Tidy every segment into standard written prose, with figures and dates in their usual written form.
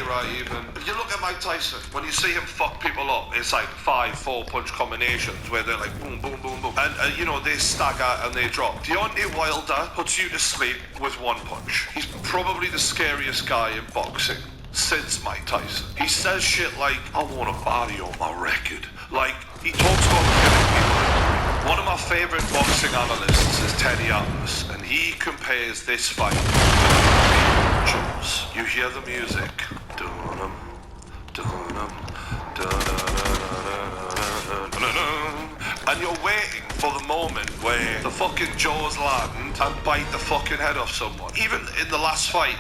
era even. If you look at Mike Tyson, when you see him fuck people up, it's like 5-4 punch combinations where they're like boom, boom, boom, boom. And you know, they stagger and they drop. Deontay Wilder puts you to sleep with one punch. He's probably the scariest guy in boxing since Mike Tyson. He says shit like, I want a body on my record. Like, he talks about killing people. One of my favourite boxing analysts is Teddy Atlas, and he compares this fight to Jones. You hear the music. Dun-dum, dun-dum, dun-dum, and you're waiting for the moment where the fucking jaws land and bite the fucking head off someone. Even in the last fight,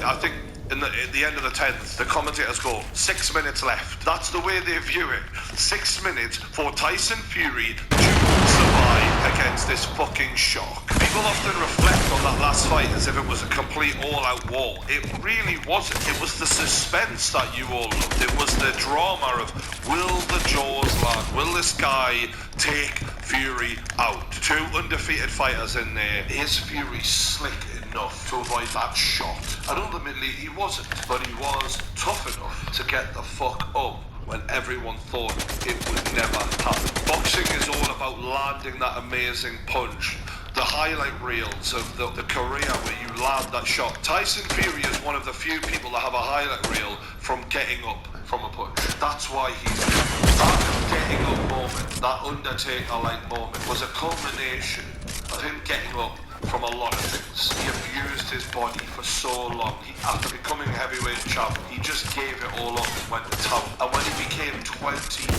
I think at the end of the 10th, the commentators go, 6 minutes left. That's the way they view it. 6 minutes for Tyson Fury to survive against this fucking shock. People often reflect on that last fight as if it was a complete all-out war. It really wasn't. It was the suspense that you all loved. It was the drama of, will the jaws land? Will this guy take Fury out? 2 undefeated fighters in there. Is Fury slick enough to avoid that shot? And ultimately he wasn't, but he was tough enough to get the fuck up when everyone thought it would never happen. Boxing is all about landing that amazing punch. The highlight reels of the career where you land that shot. Tyson Fury is one of the few people that have a highlight reel from getting up from a punch. That's why that getting up moment, that Undertaker-like moment, was a culmination of him getting up from a lot of things. He abused his body for so long. After becoming heavyweight champ, he just gave it all up and went to town. And when he became 28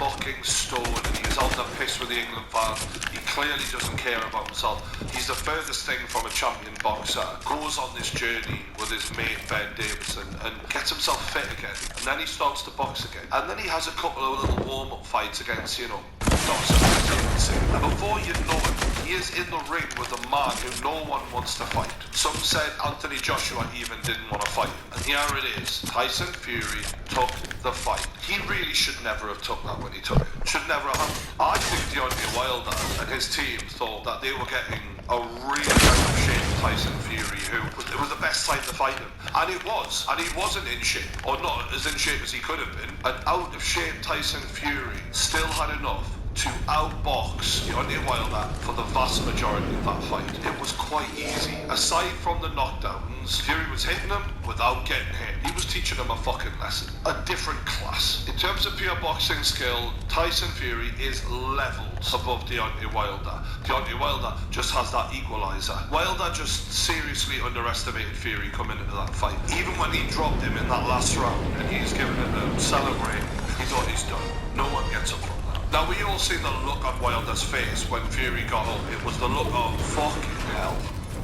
fucking stone and he was on the piss with the England fans, he clearly doesn't care about himself. He's the furthest thing from a champion boxer. Goes on this journey with his mate Ben Davison and gets himself fit again. And then he starts to box again. And then he has a couple of little warm-up fights against, you know, and before you know it, he is in the ring with a man who no one wants to fight. Some said Anthony Joshua even didn't want to fight him. And here it is. Tyson Fury took the fight. He really should never have took that when he took it. Should never have. I think Deontay Wilder and his team thought that they were getting a really out of shape Tyson Fury, it was the best time to fight him. And it was. And he wasn't in shape, or not as in shape as he could have been. An out of shape Tyson Fury still had enough to outbox Deontay Wilder for the vast majority of that fight. It was quite easy. Aside from the knockdowns, Fury was hitting him without getting hit. He was teaching him a fucking lesson. A different class. In terms of pure boxing skill, Tyson Fury is levels above Deontay Wilder. Deontay Wilder just has that equalizer. Wilder just seriously underestimated Fury coming into that fight. Even when he dropped him in that last round and he's giving it a celebrate, he thought he's done. No one gets up from that. Now, we all seen the look on Wilder's face when Fury got up. It was the look of fucking hell.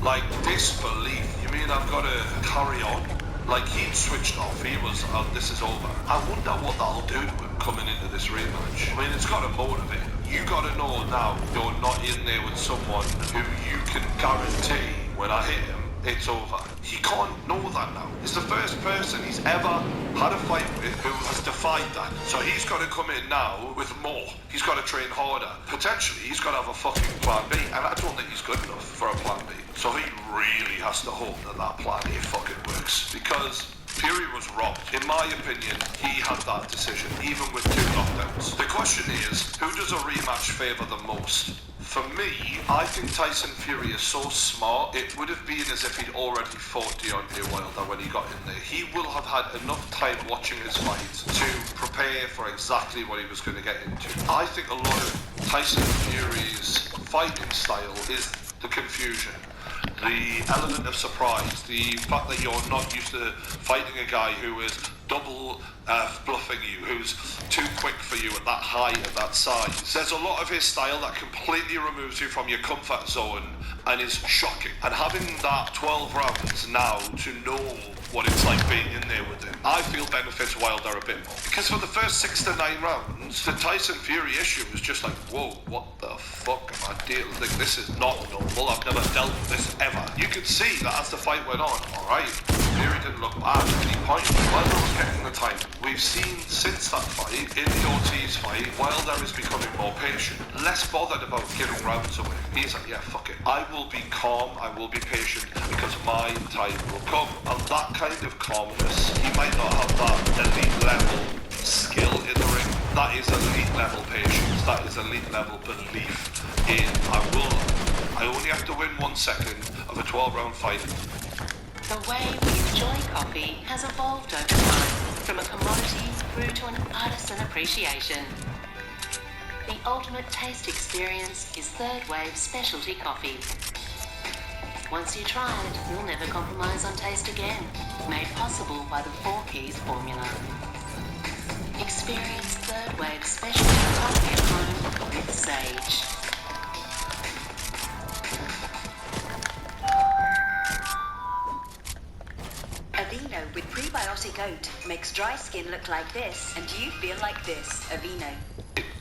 Like, disbelief. You mean I've got to carry on? Like, he'd switched off. He was, this is over. I wonder what that'll do to him coming into this rematch. I mean, it's got to motivate him. You got to know now you're not in there with someone who you can guarantee when I hit him, it's over. He can't know that now. He's the first person he's ever had a fight with who has defied that. So he's got to come in now with more. He's got to train harder. Potentially, he's got to have a fucking plan B. And I don't think he's good enough for a plan B. So he really has to hope that that plan A fucking works. Because Fury was robbed. In my opinion, he had that decision, even with 2 knockdowns. The question is, who does a rematch favour the most? For me, I think Tyson Fury is so smart, it would have been as if he'd already fought Deontay Wilder when he got in there. He will have had enough time watching his fights to prepare for exactly what he was going to get into. I think a lot of Tyson Fury's fighting style is the confusion. The element of surprise, the fact that you're not used to fighting a guy who is double bluffing you, who's too quick for you at that height, at that size. There's a lot of his style that completely removes you from your comfort zone and is shocking. And having that 12 rounds now to know what it's like being in there with him, I feel benefits Wilder a bit more. Because for the first 6 to 9 rounds, the Tyson Fury issue was just like, whoa, what the fuck am I dealing with? Like, this is not normal. I've never dealt with this ever. You could see that as the fight went on, alright, Fury didn't look bad at any point. Wilder was getting the time. We've seen since that fight, in the Ortiz fight, Wilder is becoming more patient, less bothered about giving rounds away. He's like, yeah, fuck it. I will be calm, I will be patient, because my time will come. And that kind of calmness, he might not have that elite level skill in the ring. That is elite level patience. That is elite level belief in I only have to win 1 second of a 12-round fight. The way we enjoy coffee has evolved over time, from a commodity through to an artisan appreciation. The ultimate taste experience is third wave specialty coffee. Once you try it, you'll never compromise on taste again. Made possible by the 4 Keys formula. Experience third wave specialty coffee at home with Sage. Aveeno with prebiotic oat makes dry skin look like this, and you feel like this. Aveeno.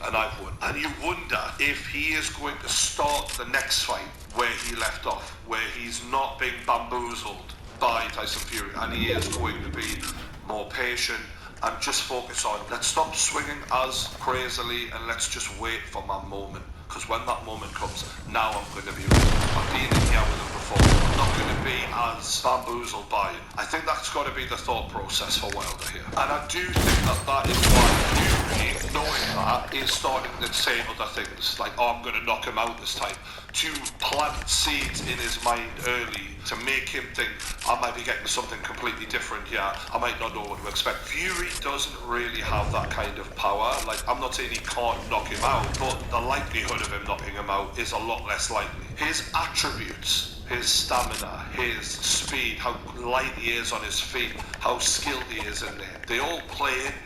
And I've won. And you wonder if he is going to start the next fight where he left off, where he's not being bamboozled by Tyson Fury, and he is going to be more patient and just focus on, let's stop swinging as crazily and let's just wait for my moment. Because when that moment comes, now I'm going to be ready. I've been in here with him before. I'm not going to be as bamboozled by him. I think that's got to be the thought process for Wilder here. And I do think that is why Fury, knowing that, is starting to say other things. Like, oh, I'm going to knock him out this time. To plant seeds in his mind early to make him think, I might be getting something completely different here. I might not know what to expect. Fury doesn't really have that kind of power. Like, I'm not saying he can't knock him out, but the likelihood of him knocking him out is a lot less likely. His attributes, his stamina, his speed, how light he is on his feet, how skilled he is in there, they all play into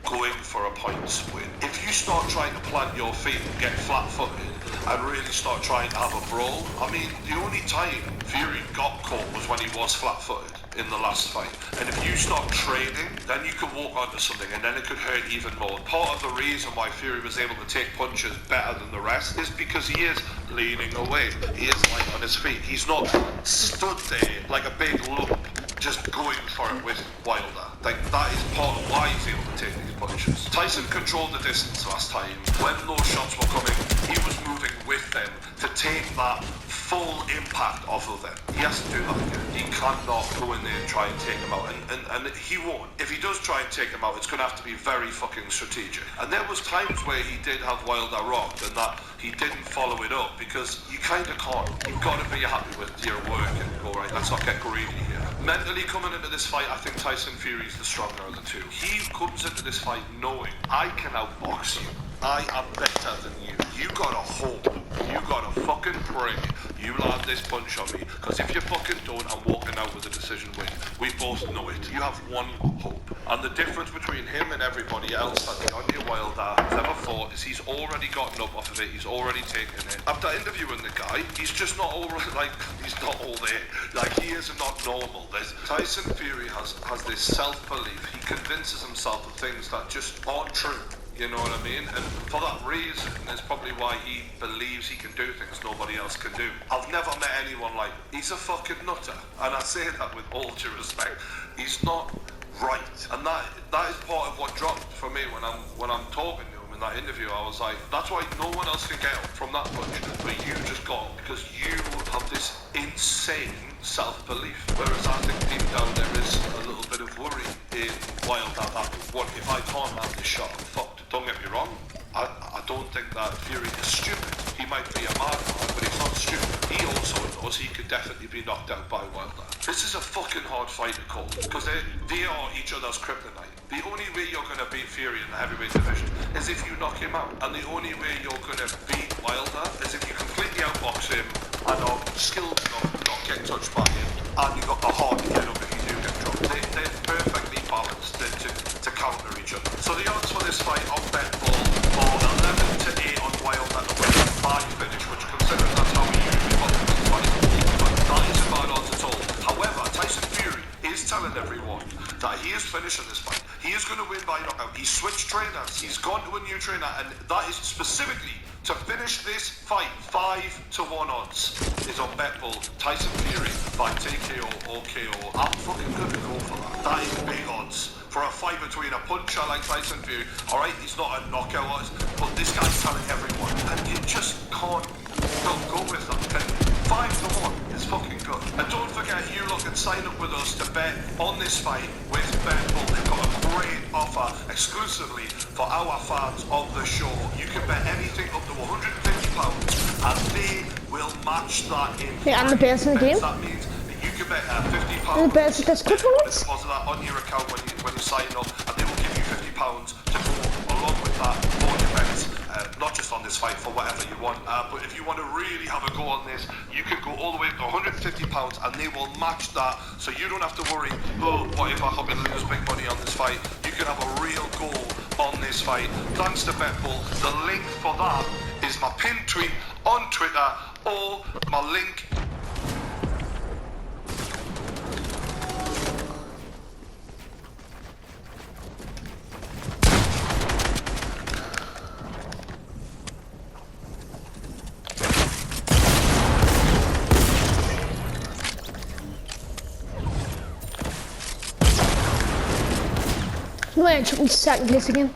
going for a points win. If you start trying to plant your feet and get flat-footed and really start trying to have a brawl, I mean, the only time Fury got caught was when he was flat-footed in the last fight. And if you start trading, then you can walk onto something and then it could hurt even more. Part of the reason why Fury was able to take punches better than the rest is because he is leaning away. He is light on his feet. He's not stood there like a big lump just going for it with Wilder. Like, that is part of why he's able to take these punches. Tyson controlled the distance last time. When those shots were coming, he was moving with them to take that full impact off of them. He has to do that again. He cannot go in there and try and take them out. And he won't. If he does try and take them out, it's going to have to be very fucking strategic. And there was times where he did have Wilder rocked and that he didn't follow it up because you kind of can't. You've got to be happy with your work and go, right, let's not get greedy here. Mentally coming into this fight, I think Tyson Fury is the stronger of the two. He comes into this fight knowing, I can outbox you. I am better than you. You gotta hope. You gotta fucking pray you land this punch on me. Because if you fucking don't, I'm walking out with a decision win. We both know it. You have one hope. And the difference between him and everybody else that Deontay Wilder has ever fought is he's already gotten up off of it. He's already taken it. After interviewing the guy, he's just not all like, he's not all there. Like, he is not normal. Tyson Fury has this self-belief. He convinces himself of things that just aren't true. You know what I mean? And for that reason, it's probably why he believes he can do things nobody else can do. I've never met anyone like him. He's a fucking nutter. And I say that with all due respect. He's not right. And that is part of what dropped for me when I'm talking to him in that interview. I was like, that's why no one else can get up from that punch, but you just got, because you have this insane self-belief. Whereas I think deep down there is a little bit of worry in Wilder that, what if I can't land this shot, I'm fucked. Don't get me wrong, I don't think that Fury is stupid. He might be a madman, but he's not stupid. He also knows he could definitely be knocked out by Wilder. This is a fucking hard fight to call, because they are each other's kryptonite. The only way you're going to beat Fury in the heavyweight division is if you knock him out. And the only way you're going to beat Wilder is if you completely outbox him and are skilled enough to not get touched by him, and you've got the heart to get up if you do get dropped. They're perfectly balanced to counter each other. So the odds for this fight on BetBall are 11 to 8 on Wilder to win by finish, which considering that's how we usually follow these fights, but that isn't bad odds at all. However, Tyson Fury is telling everyone that he is finishing this fight. He is going to win by knockout. He switched trainers. He's gone to a new trainer, and that is specifically To finish this fight, 5-1 odds is on Betbull. Tyson Fury by TKO or KO. I'm fucking good to go for that. That is big odds. For a fight between a puncher like Tyson Fury, alright, he's not a knockout artist, but this guy's telling everyone, and you just can't not go with that. 5-1 is fucking good. And don't forget, you lot can sign up with us to bet on this fight with Betbull. They've got a great offer exclusively for our fans of the show. You can bet anything up to £150 and they will match that in. Yeah, I'm the best in the game. That means that you can bet £50. I'm the best at this performance. Deposit that on your account when you sign up, and they will give you £50 to go along with that for your bets. Not just on this fight, for whatever you want. But if you want to really have a go on this, you can go all the way up to £150 and they will match that. So you don't have to worry, oh, what if I fucking lose big money on this fight? You can have a real goal on this fight. Thanks to Betbull. The link for that is my pinned tweet on Twitter or my link. No way I took me second place again.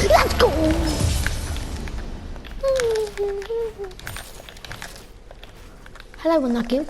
Let's go! Hello, won that game.